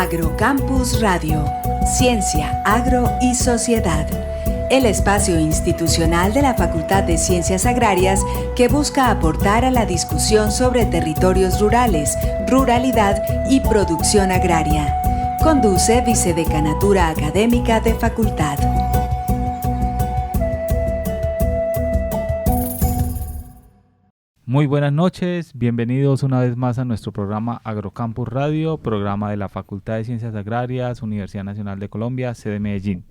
Agrocampus Radio, Ciencia, Agro y Sociedad. El espacio institucional de la Facultad de Ciencias Agrarias que busca aportar a la discusión sobre territorios rurales, ruralidad y producción agraria. Conduce Vicedecanatura Académica de Facultad. Muy buenas noches, bienvenidos una vez más a nuestro programa Agrocampus Radio, programa de la Facultad de Ciencias Agrarias, Universidad Nacional de Colombia, sede Medellín.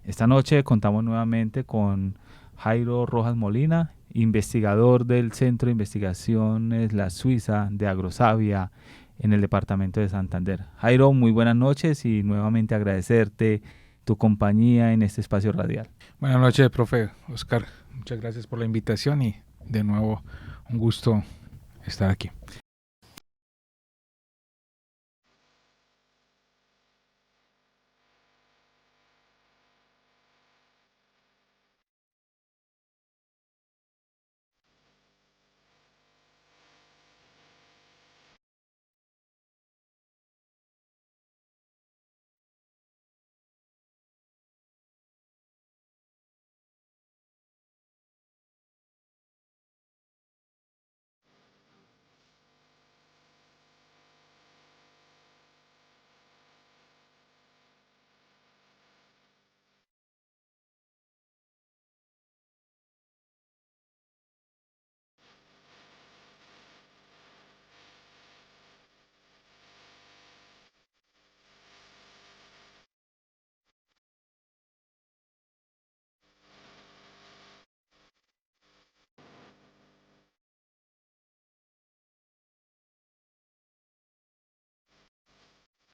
Esta noche contamos nuevamente con Jairo Rojas Molina, investigador del Centro de Investigaciones La Suiza de Agrosavia en el departamento de Santander. Jairo, muy buenas noches y nuevamente agradecerte tu compañía en este espacio radial. Buenas noches, profe Oscar. Muchas gracias por la invitación y de nuevo un gusto estar aquí.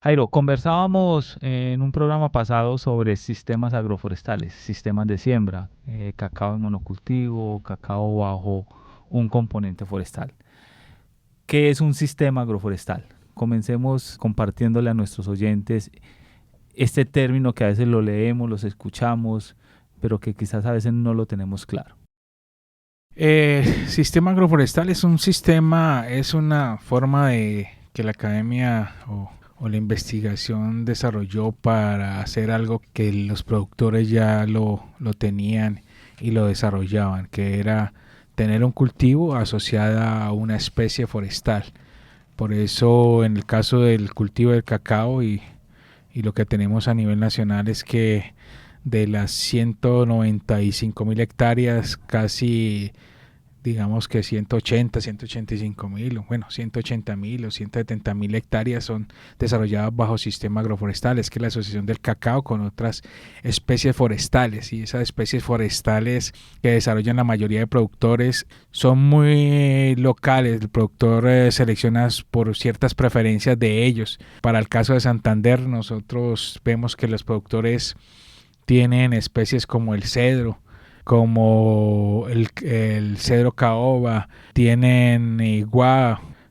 Jairo, conversábamos en un programa pasado sobre sistemas agroforestales, sistemas de siembra, cacao en monocultivo, cacao bajo un componente forestal. ¿Qué es un sistema agroforestal? Comencemos compartiéndole a nuestros oyentes este término que a veces lo leemos, los escuchamos, pero que quizás a veces no lo tenemos claro. Sistema agroforestal es un sistema, es una forma de que la academia o la investigación desarrolló para hacer algo que los productores ya lo tenían y lo desarrollaban, que era tener un cultivo asociado a una especie forestal. Por eso en el caso del cultivo del cacao y lo que tenemos a nivel nacional es que de las 195.000 hectáreas, casi digamos que 185.000, bueno, 180.000 o 170.000 hectáreas son desarrolladas bajo sistema agroforestales, que es la asociación del cacao con otras especies forestales, y esas especies forestales que desarrollan la mayoría de productores son muy locales. El productor selecciona por ciertas preferencias de ellos. Para el caso de Santander, nosotros vemos que los productores tienen especies como el cedro, como el cedro caoba, tienen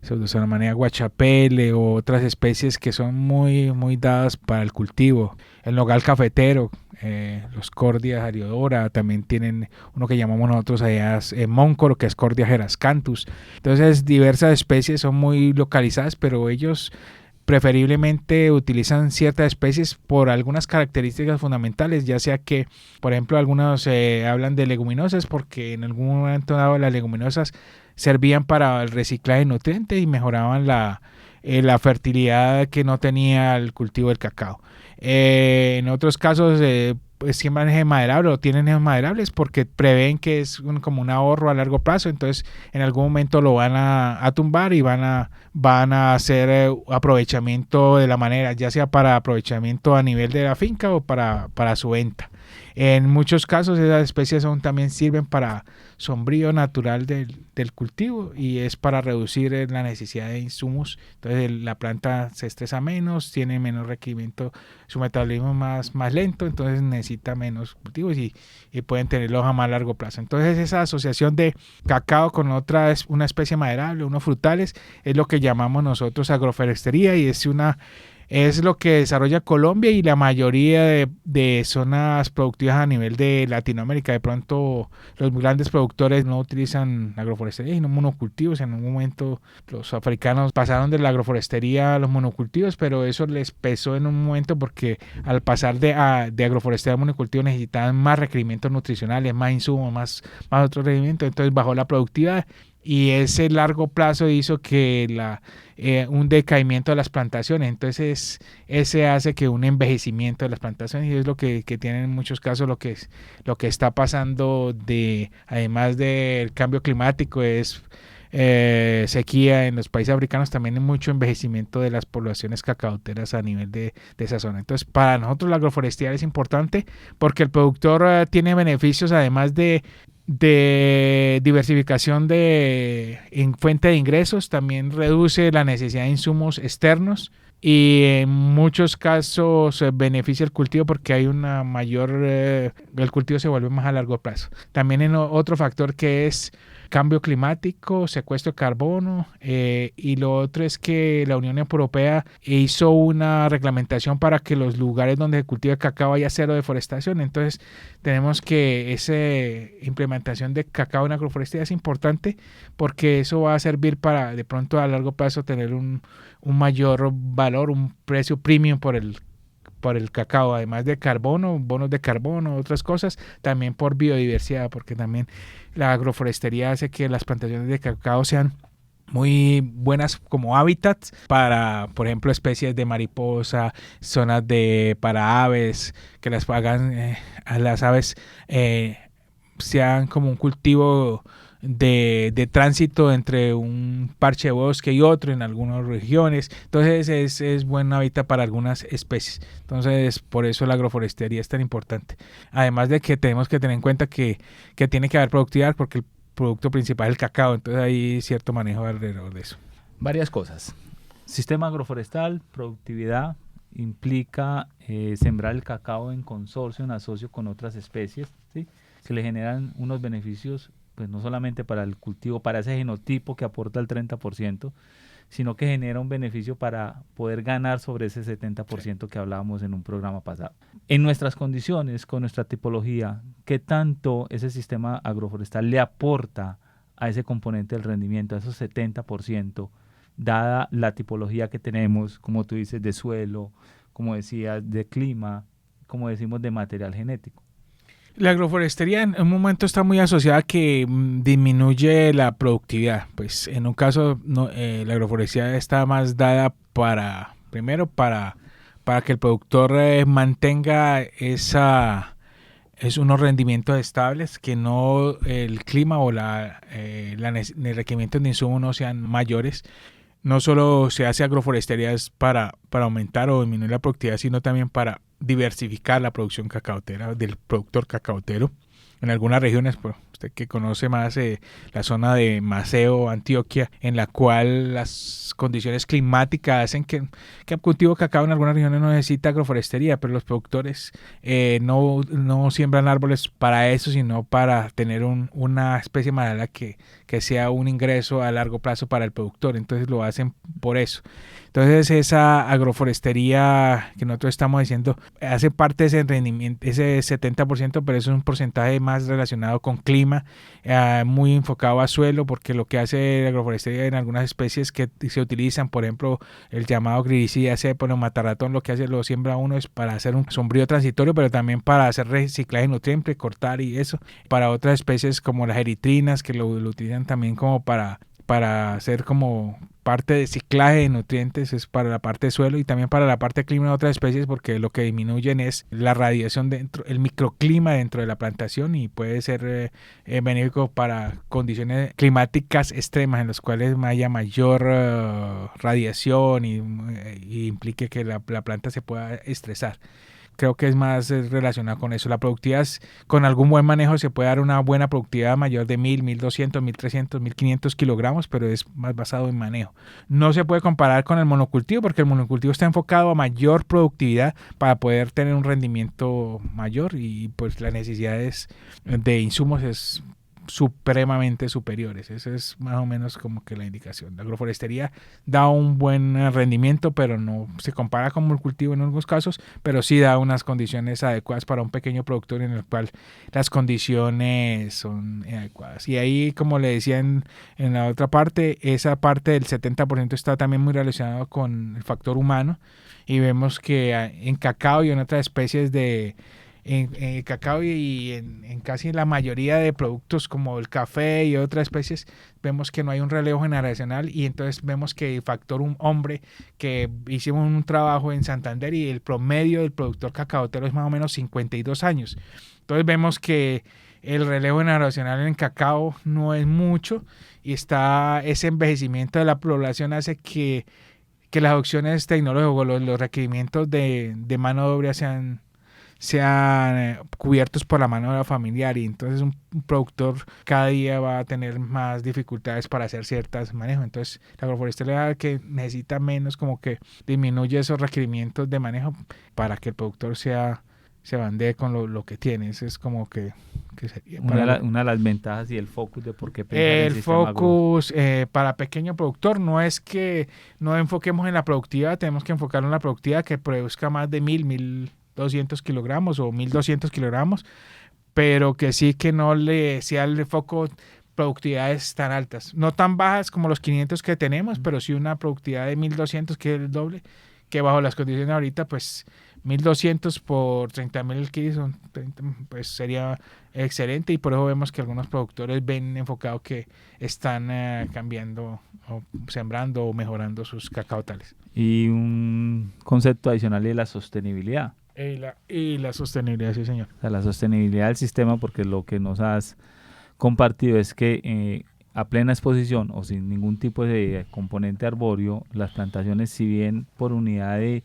Pseudoxanomanea guachapele o otras especies que son muy dadas para el cultivo. El nogal cafetero, los Cordia ariodora, también tienen uno que llamamos nosotros allá móncoro, que es Cordia gerascanthus. Entonces diversas especies son muy localizadas, pero ellos preferiblemente utilizan ciertas especies por algunas características fundamentales, ya sea que, por ejemplo, algunos hablan de leguminosas porque en algún momento dado las leguminosas servían para el reciclaje de nutrientes y mejoraban la fertilidad que no tenía el cultivo del cacao. En otros casos siembran eje maderable o tienen ejes maderables porque prevén que es como un ahorro a largo plazo, entonces en algún momento lo van a tumbar y van a hacer aprovechamiento de la manera, ya sea para aprovechamiento a nivel de la finca o para su venta. En muchos casos esas especies también sirven para sombrío natural del cultivo y es para reducir la necesidad de insumos. Entonces la planta se estresa menos, tiene menos requerimiento, su metabolismo más lento, entonces necesita menos cultivos y pueden tenerlos a más largo plazo. Entonces esa asociación de cacao con una especie maderable, unos frutales, es lo que llamamos nosotros agroforestería y es una Es lo que desarrolla Colombia y la mayoría de zonas productivas a nivel de Latinoamérica. De pronto los grandes productores no utilizan agroforestería sino monocultivos. En un momento los africanos pasaron de la agroforestería a los monocultivos, pero eso les pesó en un momento porque al pasar de agroforestería a monocultivo necesitaban más requerimientos nutricionales, más insumos, más otros requerimientos. Entonces bajó la productividad. Y ese largo plazo hizo que un decaimiento de las plantaciones. Entonces ese hace que un envejecimiento de las plantaciones, y es lo que tiene en muchos casos lo que está pasando, además del cambio climático, es sequía en los países africanos, también hay mucho envejecimiento de las poblaciones cacaoteras a nivel de esa zona. Entonces para nosotros la agroforestería es importante porque el productor tiene beneficios además de diversificación en fuente de ingresos, también reduce la necesidad de insumos externos y en muchos casos beneficia el cultivo porque hay una el cultivo se vuelve más a largo plazo. También en otro factor que es cambio climático, secuestro de carbono, y lo otro es que la Unión Europea hizo una reglamentación para que los lugares donde se cultiva cacao haya cero deforestación. Entonces tenemos que esa implementación de cacao en agroforestería es importante porque eso va a servir para de pronto a largo plazo tener un mayor valor, un precio premium por el cacao, además de carbono, bonos de carbono, otras cosas, también por biodiversidad, porque también la agroforestería hace que las plantaciones de cacao sean muy buenas como hábitats para, por ejemplo, especies de mariposa, zonas para aves, que las hagan a las aves sean como un cultivo de tránsito entre un parche de bosque y otro en algunas regiones. Entonces es buen hábitat para algunas especies. Entonces por eso la agroforestería es tan importante. Además de que tenemos que tener en cuenta que tiene que haber productividad porque el producto principal es el cacao. Entonces hay cierto manejo alrededor de eso. Varias cosas. Sistema agroforestal, productividad, implica sembrar el cacao en consorcio, en asocio con otras especies, ¿sí? Que le generan unos beneficios pues no solamente para el cultivo, para ese genotipo que aporta el 30%, sino que genera un beneficio para poder ganar sobre ese 70% que hablábamos en un programa pasado. En nuestras condiciones, con nuestra tipología, ¿qué tanto ese sistema agroforestal le aporta a ese componente del rendimiento, a esos 70%, dada la tipología que tenemos, como tú dices, de suelo, como decías, de clima, como decimos, de material genético? La agroforestería en un momento está muy asociada a que disminuye la productividad. Pues en un caso la agroforestería está más dada primero para que el productor mantenga unos rendimientos estables, que no el clima o los requerimientos de insumo no sean mayores. No solo se hace agroforestería para aumentar o disminuir la productividad, sino también para diversificar la producción cacaotera del productor cacaotero. En algunas regiones, pues, usted que conoce más la zona de Maceo, Antioquia, en la cual las condiciones climáticas hacen que el cultivo de cacao en algunas regiones no necesita agroforestería, pero los productores no siembran árboles para eso, sino para tener una especie de madera que sea un ingreso a largo plazo para el productor. Entonces lo hacen por eso. Entonces esa agroforestería que nosotros estamos diciendo hace parte de ese rendimiento, ese 70%, pero es un porcentaje más relacionado con clima, muy enfocado a suelo, porque lo que hace la agroforestería en algunas especies que se utilizan, por ejemplo, el llamado gridicida, cépalo, matarratón, lo que hace, lo siembra uno es para hacer un sombrío transitorio, pero también para hacer reciclaje de nutrientes, cortar y eso. Para otras especies como las eritrinas, que lo utilizan también como para hacer como parte de ciclaje de nutrientes, es para la parte de suelo y también para la parte de clima de otras especies, porque lo que disminuyen es la radiación dentro, el microclima dentro de la plantación, y puede ser benéfico para condiciones climáticas extremas en las cuales haya mayor radiación y implique que la planta se pueda estresar. Creo que es más relacionado con eso. La productividad, con algún buen manejo, se puede dar una buena productividad mayor de 1.000, 1.200, 1.300, 1.500 kilogramos, pero es más basado en manejo. No se puede comparar con el monocultivo, porque el monocultivo está enfocado a mayor productividad para poder tener un rendimiento mayor, y pues las necesidades de insumos es supremamente superiores. Esa es más o menos como que la indicación. La agroforestería da un buen rendimiento, pero no se compara con el cultivo en algunos casos, pero sí da unas condiciones adecuadas para un pequeño productor en el cual las condiciones son adecuadas. Y ahí, como le decía en la otra parte, esa parte del 70% está también muy relacionado con el factor humano, y vemos que en cacao y en otras especies en cacao y en casi la mayoría de productos como el café y otras especies, vemos que no hay un relevo generacional, y entonces vemos que el factor hombre, que hicimos un trabajo en Santander y el promedio del productor cacaotero es más o menos 52 años. Entonces vemos que el relevo generacional en cacao no es mucho, y ese envejecimiento de la población hace que las opciones tecnológicas, los requerimientos de mano de obra sean cubiertos por la mano de obra familiar, y entonces un productor cada día va a tener más dificultades para hacer ciertos manejos. Entonces la agroforestería, que necesita menos, como que disminuye esos requerimientos de manejo para que el productor se bandee con lo que tiene. Eso es como que sería una de las ventajas y el focus de por qué el focus para pequeño productor no es que no enfoquemos en la productividad, tenemos que enfocarlo en la productividad que produzca más de 1.200 kilogramos o 1.200 kilogramos, pero que sí que no le sea el foco productividades tan altas, no tan bajas como los 500 que tenemos, pero sí una productividad de 1.200, que es el doble, que bajo las condiciones ahorita, pues 1.200 por 30.000 kilos son 30, pues sería excelente, y por eso vemos que algunos productores ven enfocado que están cambiando o sembrando o mejorando sus cacaotales. Y un concepto adicional es la sostenibilidad. Y la sostenibilidad, sí, señor. O sea, la sostenibilidad del sistema, porque lo que nos has compartido es que a plena exposición o sin ningún tipo de componente arbóreo, las plantaciones, si bien por unidad de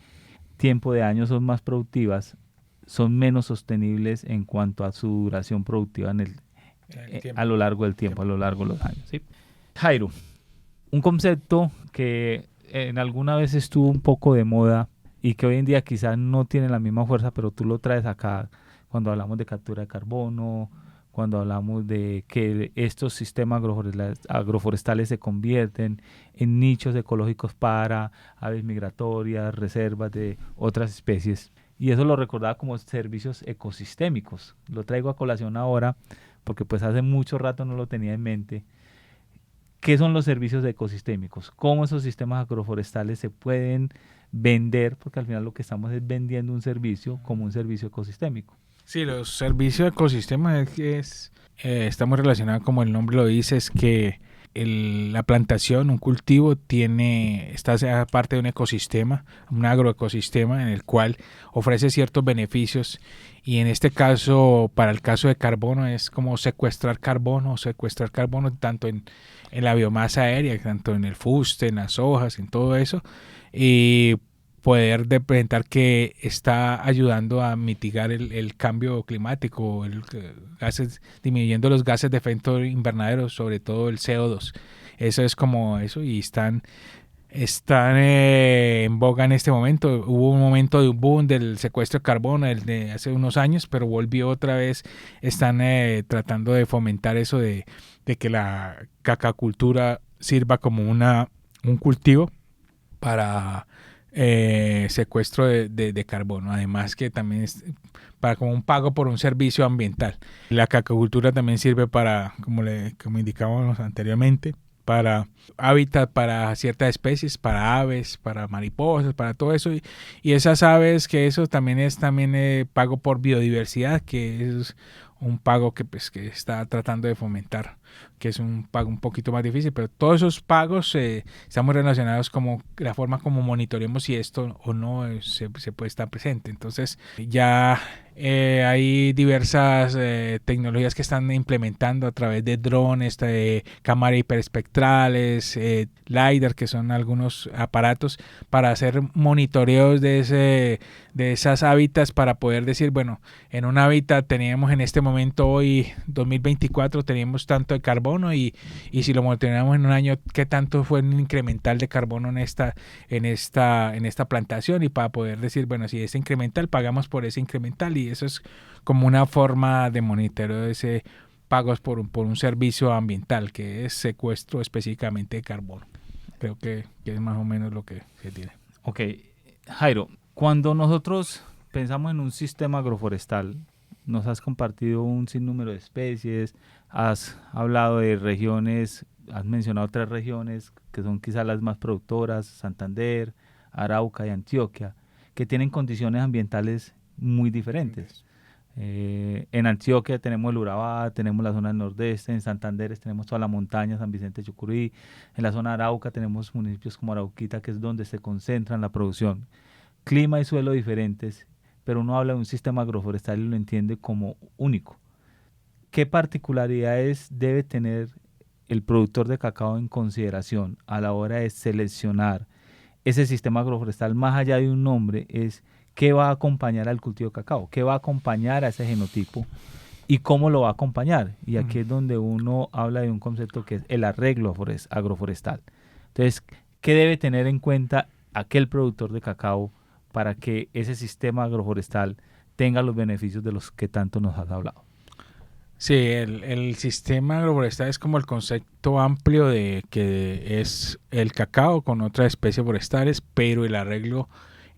tiempo de años son más productivas, son menos sostenibles en cuanto a su duración productiva a lo largo del tiempo, a lo largo de los años, ¿sí? Jairo, un concepto que en alguna vez estuvo un poco de moda y que hoy en día quizás no tiene la misma fuerza, pero tú lo traes acá cuando hablamos de captura de carbono, cuando hablamos de que estos sistemas agroforestales se convierten en nichos ecológicos para aves migratorias, reservas de otras especies. Y eso lo recordaba como servicios ecosistémicos. Lo traigo a colación ahora porque pues hace mucho rato no lo tenía en mente. ¿Qué son los servicios ecosistémicos? ¿Cómo esos sistemas agroforestales se pueden vender? Porque al final lo que estamos es vendiendo un servicio como un servicio ecosistémico. Sí, los servicios de ecosistema está muy relacionado, como el nombre lo dice, es que la plantación, un cultivo, está parte de un ecosistema, un agroecosistema en el cual ofrece ciertos beneficios, y en este caso, para el caso de carbono, es como secuestrar carbono tanto en la biomasa aérea, tanto en el fuste, en las hojas, en todo eso, y poder representar que está ayudando a mitigar el cambio climático, disminuyendo los gases de efecto invernadero, sobre todo el CO2. Eso es como eso, y están en boga en este momento. Hubo un momento de un boom del secuestro de carbono de hace unos años, pero volvió otra vez. Están tratando de fomentar eso de que la cacacultura sirva como un cultivo para secuestro de carbono, además que también es para como un pago por un servicio ambiental. La cacacultura también sirve para, como indicábamos anteriormente, para hábitat para ciertas especies, para aves, para mariposas, para todo eso, y esas aves, que eso también es pago por biodiversidad, que es un pago que está tratando de fomentar, que es un pago un poquito más difícil, pero todos esos pagos estamos relacionados como la forma como monitoreamos si esto o no se puede estar presente. Entonces ya hay diversas tecnologías que están implementando a través de drones, de cámaras hiperespectrales, LiDAR, que son algunos aparatos para hacer monitoreos de esas hábitats, para poder decir, bueno, en un hábitat teníamos en este momento, hoy 2024, teníamos tanto de carbono, y si lo monitoreamos en un año, qué tanto fue un incremental de carbono en esta plantación, y para poder decir, bueno, si es incremental, pagamos por ese incremental, y eso es como una forma de monitoreo de ese pagos por un servicio ambiental, que es secuestro específicamente de carbono. Creo que es más o menos lo que se tiene. Ok, Jairo, cuando nosotros pensamos en un sistema agroforestal, nos has compartido un sinnúmero de especies, has hablado de regiones, has mencionado 3 regiones que son quizás las más productoras, Santander, Arauca y Antioquia, que tienen condiciones ambientales muy diferentes. En Antioquia tenemos el Urabá, tenemos la zona del Nordeste, en Santander tenemos toda la montaña, San Vicente de Chucurí, en la zona de Arauca tenemos municipios como Arauquita, que es donde se concentra la producción. Clima y suelo diferentes, pero uno habla de un sistema agroforestal y lo entiende como único. ¿Qué particularidades debe tener el productor de cacao en consideración a la hora de seleccionar ese sistema agroforestal? Más allá de un nombre, es qué va a acompañar al cultivo de cacao, qué va a acompañar a ese genotipo y cómo lo va a acompañar. Y aquí es donde uno habla de un concepto que es el arreglo agroforestal. Entonces, ¿qué debe tener en cuenta aquel productor de cacao para que ese sistema agroforestal tenga los beneficios de los que tanto nos has hablado? Sí, el sistema agroforestal es como el concepto amplio de que es el cacao con otras especies forestales, pero el arreglo,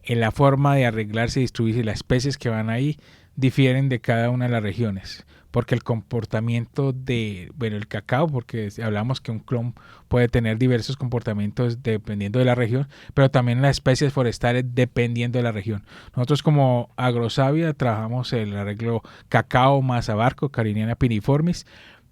en la forma de arreglarse y distribuirse, las especies que van ahí difieren de cada una de las regiones, porque el comportamiento el cacao, porque hablamos que un clon puede tener diversos comportamientos dependiendo de la región, pero también las especies forestales dependiendo de la región. Nosotros como Agrosavia trabajamos el arreglo cacao más abarco, Cariniana piriformis,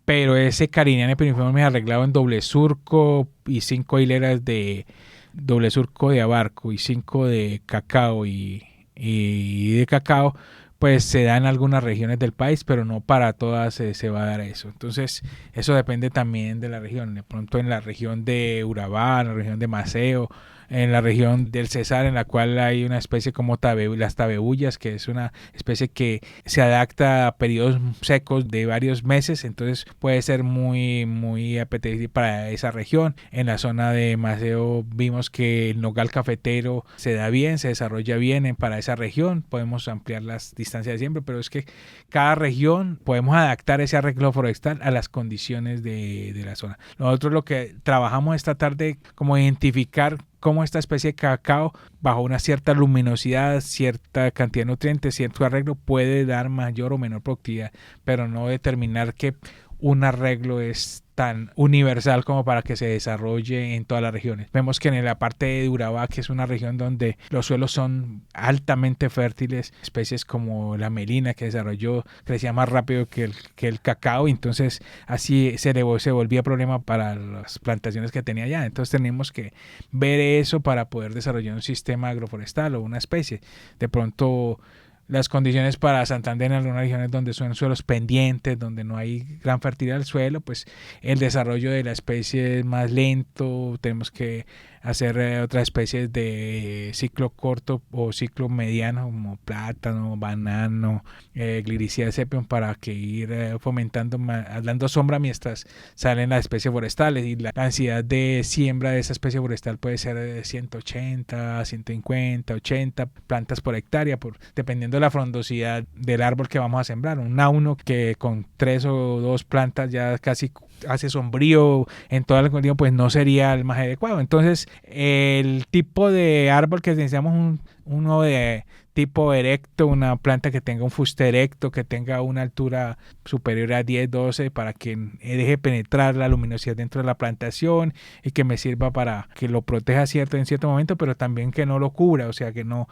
pero ese Cariniana piriformis arreglado en doble surco y 5 hileras de doble surco de abarco y 5 de cacao y de cacao, pues se da en algunas regiones del país, pero no para todas se va a dar eso. Entonces, eso depende también de la región. De pronto en la región de Urabá, en la región de Maceo, en la región del Cesar, en la cual hay una especie como las tabebullas, que es una especie que se adapta a periodos secos de varios meses, entonces puede ser muy, muy apetecible para esa región. En la zona de Maceo vimos que el nogal cafetero se da bien, se desarrolla bien para esa región, podemos ampliar las distancias de siembra, pero es que cada región podemos adaptar ese arreglo forestal a las condiciones de la zona. Nosotros lo que trabajamos es tratar de como identificar cómo esta especie de cacao, bajo una cierta luminosidad, cierta cantidad de nutrientes, cierto arreglo, puede dar mayor o menor productividad, pero no determinar que un arreglo es tan universal como para que se desarrolle en todas las regiones. Vemos que en la parte de Urabá, que es una región donde los suelos son altamente fértiles, especies como la melina que desarrolló crecía más rápido que el cacao, entonces así se volvía problema para las plantaciones que tenía allá. Entonces tenemos que ver eso para poder desarrollar un sistema agroforestal o una especie. De pronto las condiciones para Santander en algunas regiones donde son suelos pendientes, donde no hay gran fertilidad del suelo, pues el desarrollo de la especie es más lento, tenemos que hacer otras especies de ciclo corto o ciclo mediano como plátano, banano, Gliricea sepium, para que ir fomentando, dando sombra mientras salen las especies forestales, y la densidad de siembra de esa especie forestal puede ser de 180, 150, 80 plantas por hectárea, dependiendo de la frondosidad del árbol que vamos a sembrar. Un A1 que con 3 o 2 plantas ya casi hace sombrío en todo el cultivo, pues no sería el más adecuado. Entonces, el tipo de árbol que necesitamos, uno de tipo erecto, una planta que tenga un fuste erecto, que tenga una altura superior a 10, 12, para que deje penetrar la luminosidad dentro de la plantación y que me sirva para que lo proteja en cierto momento, pero también que no lo cubra, o sea, que no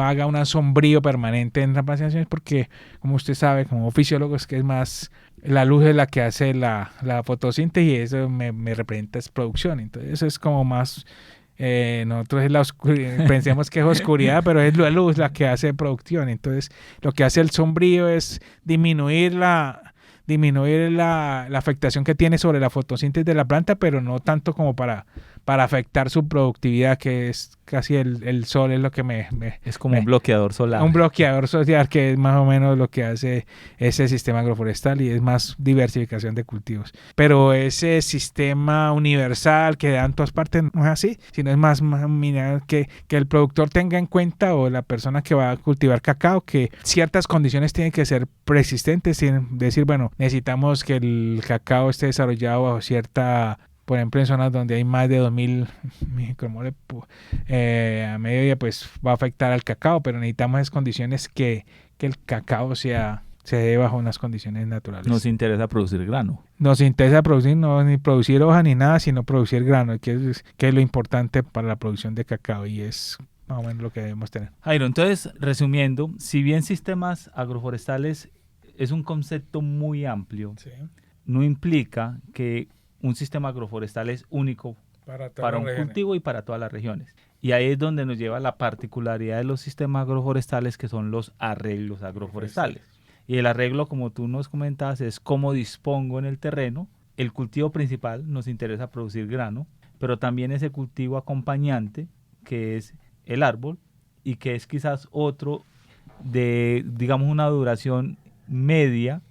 haga un sombrío permanente en las plantaciones, porque como usted sabe, como fisiólogo, es que es más la luz es la que hace la fotosíntesis, y eso me representa es producción. Entonces eso es como más, nosotros es la oscuridad, pensemos que es oscuridad, pero es la luz la que hace producción. Entonces lo que hace el sombrío es disminuir la afectación que tiene sobre la fotosíntesis de la planta, pero no tanto como para para afectar su productividad, que es casi el sol, es lo que es como un bloqueador solar. Un bloqueador solar, que es más o menos lo que hace ese sistema agroforestal, y es más diversificación de cultivos. Pero ese sistema universal que da en todas partes no es así, sino es más que el productor tenga en cuenta, o la persona que va a cultivar cacao, que ciertas condiciones tienen que ser persistentes, sin decir, bueno, necesitamos que el cacao esté desarrollado bajo cierta, por ejemplo, en zonas donde hay más de 2000 micromoles a mediodía, pues va a afectar al cacao, pero necesitamos esas condiciones que el cacao se dé bajo unas condiciones naturales. Nos interesa producir grano. Nos interesa producir, no ni producir hoja ni nada, sino producir grano, que es lo importante para la producción de cacao, y es más o menos lo que debemos tener. Jairo, entonces, resumiendo, si bien sistemas agroforestales es un concepto muy amplio, sí, no implica que un sistema agroforestal es único para un cultivo y para todas las regiones. Y ahí es donde nos lleva la particularidad de los sistemas agroforestales, que son los arreglos agroforestales. Y el arreglo, como tú nos comentabas, es cómo dispongo en el terreno. El cultivo principal nos interesa producir grano, pero también ese cultivo acompañante, que es el árbol, y que es quizás otro de, digamos, una duración media,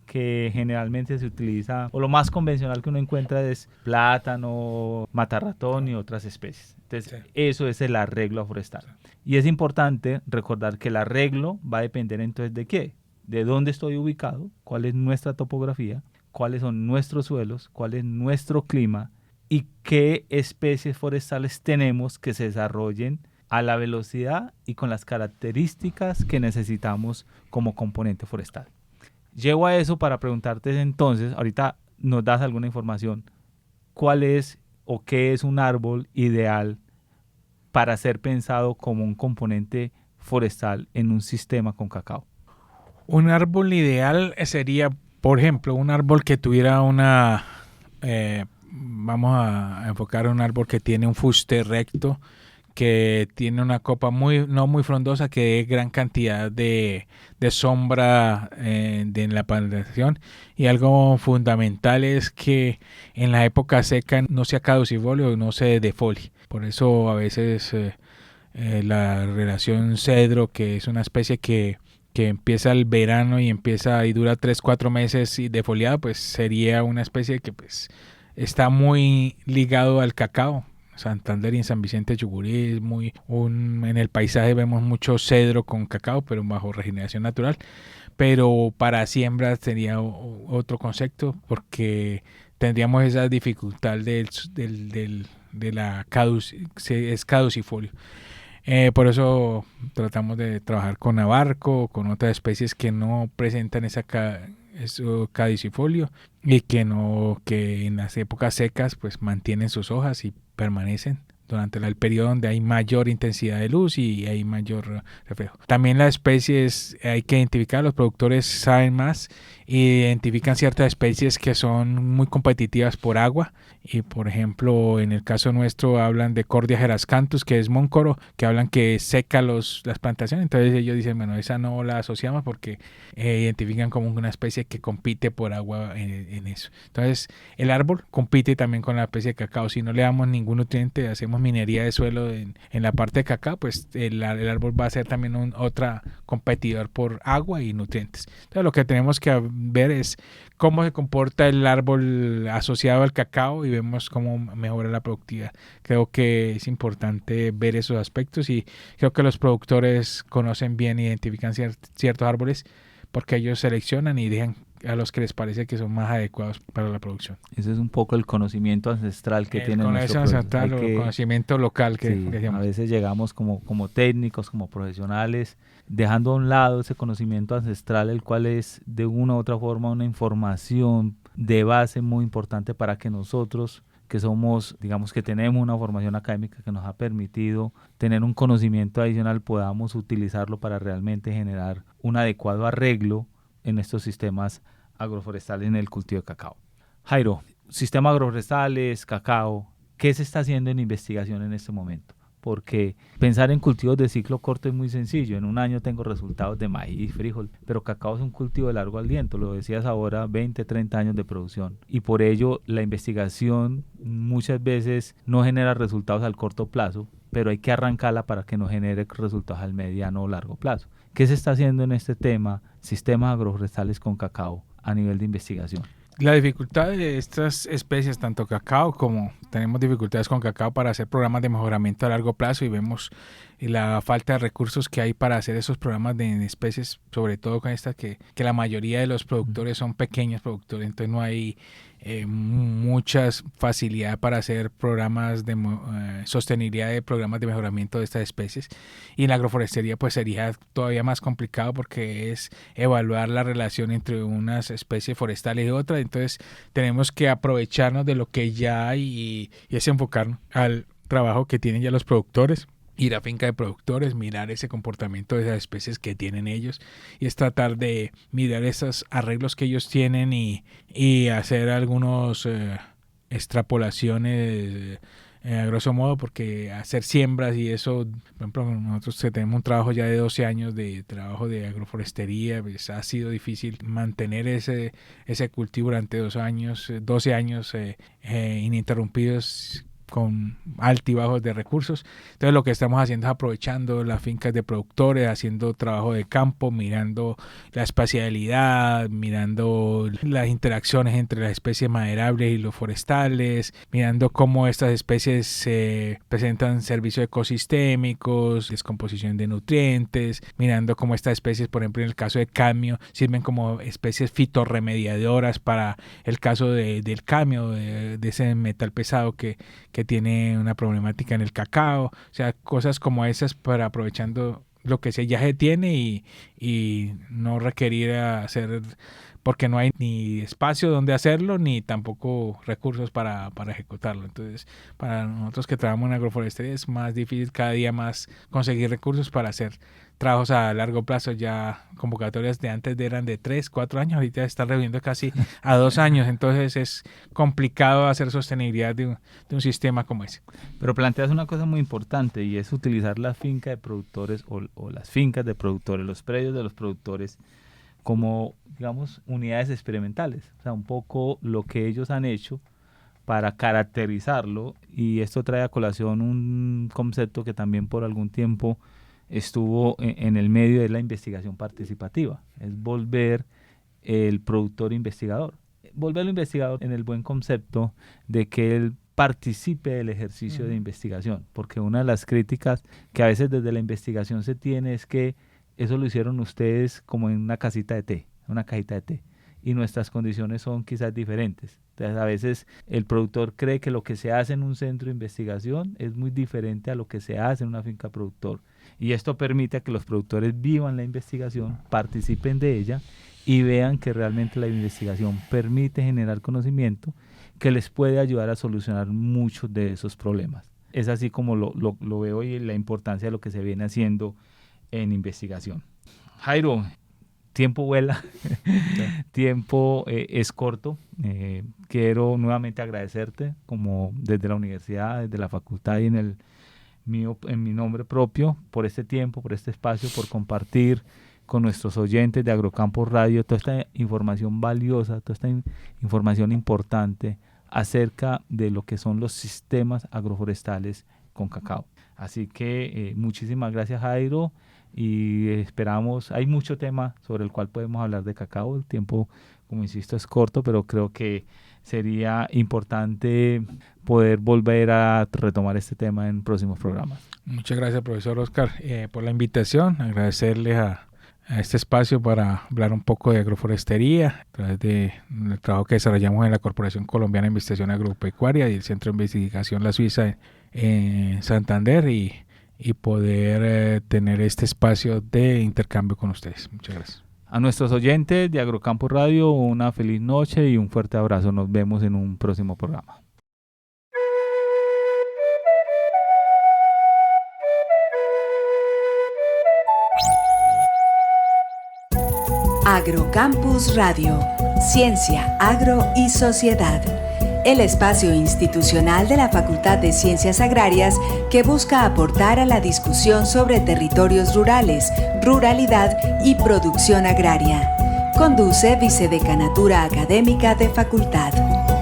que generalmente se utiliza, o lo más convencional que uno encuentra es plátano, matarratón y otras especies. Entonces, sí, eso es el arreglo forestal. Y es importante recordar que el arreglo va a depender entonces de qué, de dónde estoy ubicado, cuál es nuestra topografía, cuáles son nuestros suelos, cuál es nuestro clima y qué especies forestales tenemos que se desarrollen a la velocidad y con las características que necesitamos como componente forestal. Llego a eso para preguntarte entonces, ahorita nos das alguna información, ¿cuál es o qué es un árbol ideal para ser pensado como un componente forestal en un sistema con cacao? Un árbol ideal sería, por ejemplo, un árbol que tuviera vamos a enfocar un árbol que tiene un fuste recto, que tiene una copa no muy frondosa, que dé gran cantidad de sombra en la plantación. Y algo fundamental es que en la época seca no sea caducifolio, no se defolie. Por eso a veces la relación cedro, que es una especie que empieza el verano y dura 3-4 meses y defoliada, pues sería una especie que pues está muy ligado al cacao. Santander y en San Vicente de Chucurí en el paisaje vemos mucho cedro con cacao, pero bajo regeneración natural. Pero para siembra sería otro concepto, porque tendríamos esa dificultad de la caducifolio. Por eso tratamos de trabajar con abarco, con otras especies que no presentan ese caducifolio, y que en las épocas secas pues mantienen sus hojas y permanecen durante el periodo donde hay mayor intensidad de luz y hay mayor reflejo. También las especies hay que identificar, los productores saben más y identifican ciertas especies que son muy competitivas por agua, y por ejemplo en el caso nuestro hablan de Cordia gerascanthus, que es móncoro, que hablan que seca las plantaciones. Entonces ellos dicen, bueno, esa no la asociamos porque identifican como una especie que compite por agua en eso. Entonces el árbol compite también con la especie de cacao. Si no le damos ningún nutriente, hacemos minería de suelo en la parte de cacao, pues el árbol va a ser también otra competidor por agua y nutrientes. Entonces lo que tenemos que ver es cómo se comporta el árbol asociado al cacao, y vemos cómo mejora la productividad. Creo que es importante ver esos aspectos, y creo que los productores conocen bien, identifican ciertos árboles, porque ellos seleccionan y dejan a los que les parece que son más adecuados para la producción. Ese es un poco el conocimiento ancestral que tiene nuestro ancestral, o el conocimiento local que sí, a veces llegamos como técnicos, como profesionales, dejando a un lado ese conocimiento ancestral, el cual es de una u otra forma una información de base muy importante para que nosotros, que somos, digamos que tenemos una formación académica que nos ha permitido tener un conocimiento adicional, podamos utilizarlo para realmente generar un adecuado arreglo en estos sistemas agroforestales en el cultivo de cacao. Jairo, sistemas agroforestales, cacao, ¿qué se está haciendo en investigación en este momento porque pensar en cultivos de ciclo corto es muy sencillo. En un año tengo resultados de maíz, frijol, pero cacao es un cultivo de largo aliento, lo decías ahora, 20, 30 años de producción. Y por ello la investigación muchas veces no genera resultados al corto plazo, pero hay que arrancarla para que nos genere resultados al mediano o largo plazo. ¿Qué se está haciendo en este tema, sistemas agroforestales con cacao, a nivel de investigación? La dificultad de estas especies, tanto cacao como tenemos dificultades con cacao para hacer programas de mejoramiento a largo plazo, y vemos la falta de recursos que hay para hacer esos programas de especies, sobre todo con estas que la mayoría de los productores son pequeños productores, entonces no hay muchas facilidades para hacer programas de sostenibilidad de programas de mejoramiento de estas especies. Y en la agroforestería pues sería todavía más complicado porque es evaluar la relación entre unas especies forestales y otras. Entonces tenemos que aprovecharnos de lo que ya hay y es enfocarnos al trabajo que tienen ya los productores, ir a finca de productores, mirar ese comportamiento de esas especies que tienen ellos, y es tratar de mirar esos arreglos que ellos tienen y hacer algunos extrapolaciones a grosso modo, porque hacer siembras y eso, por ejemplo, nosotros tenemos un trabajo ya de 12 años de trabajo de agroforestería, pues ha sido difícil mantener ese cultivo durante 12 años ininterrumpidos, con altibajos de recursos. Entonces lo que estamos haciendo es aprovechando las fincas de productores, haciendo trabajo de campo, mirando la espacialidad, mirando las interacciones entre las especies maderables y los forestales, mirando cómo estas especies presentan servicios ecosistémicos, descomposición de nutrientes, mirando cómo estas especies, por ejemplo en el caso de cadmio, sirven como especies fitorremediadoras para el caso del cadmio, de ese metal pesado que tiene una problemática en el cacao. O sea, cosas como esas, para aprovechando lo que ya se tiene y no requerir hacer, porque no hay ni espacio donde hacerlo ni tampoco recursos para ejecutarlo. Entonces, para nosotros que trabajamos en agroforestería es más difícil cada día más conseguir recursos para hacer trabajos a largo plazo. Ya convocatorias de antes eran de 3, 4 años, ahorita se está reduciendo casi a 2 años, entonces es complicado hacer sostenibilidad de un sistema como ese. Pero planteas una cosa muy importante, y es utilizar la finca de productores o las fincas de productores, los predios de los productores, como, digamos, unidades experimentales, o sea, un poco lo que ellos han hecho para caracterizarlo. Y esto trae a colación un concepto que también por algún tiempo estuvo en el medio de la investigación participativa, es volver el productor investigador, volverlo investigador en el buen concepto de que él participe del ejercicio de investigación, porque una de las críticas que a veces desde la investigación se tiene es que eso lo hicieron ustedes como en una casita de té, una cajita de té, y nuestras condiciones son quizás diferentes. Entonces a veces el productor cree que lo que se hace en un centro de investigación es muy diferente a lo que se hace en una finca productor, y esto permite que los productores vivan la investigación, participen de ella y vean que realmente la investigación permite generar conocimiento que les puede ayudar a solucionar muchos de esos problemas. Es así como lo veo, y la importancia de lo que se viene haciendo en investigación. Jairo, tiempo vuela, tiempo es corto. Quiero nuevamente agradecerte, como desde la universidad, desde la facultad y en mi nombre propio, por este tiempo, por este espacio, por compartir con nuestros oyentes de Agrocampus Radio toda esta información valiosa, toda esta información importante acerca de lo que son los sistemas agroforestales con cacao. Así que muchísimas gracias, Jairo, y esperamos, hay mucho tema sobre el cual podemos hablar de cacao. El tiempo, como insisto, es corto, pero creo que sería importante poder volver a retomar este tema en próximos programas. Muchas gracias, profesor Oscar, por la invitación. Agradecerle a este espacio para hablar un poco de agroforestería a través del trabajo que desarrollamos en la Corporación Colombiana de Investigación Agropecuaria y el Centro de Investigación La Suiza en Santander, y poder tener este espacio de intercambio con ustedes. Muchas gracias. A nuestros oyentes de Agrocampus Radio, una feliz noche y un fuerte abrazo. Nos vemos en un próximo programa. Agrocampus Radio, Ciencia, Agro y Sociedad. el espacio institucional de la Facultad de Ciencias Agrarias que busca aportar a la discusión sobre territorios rurales, ruralidad y producción agraria. Conduce Vicedecanatura Académica de Facultad.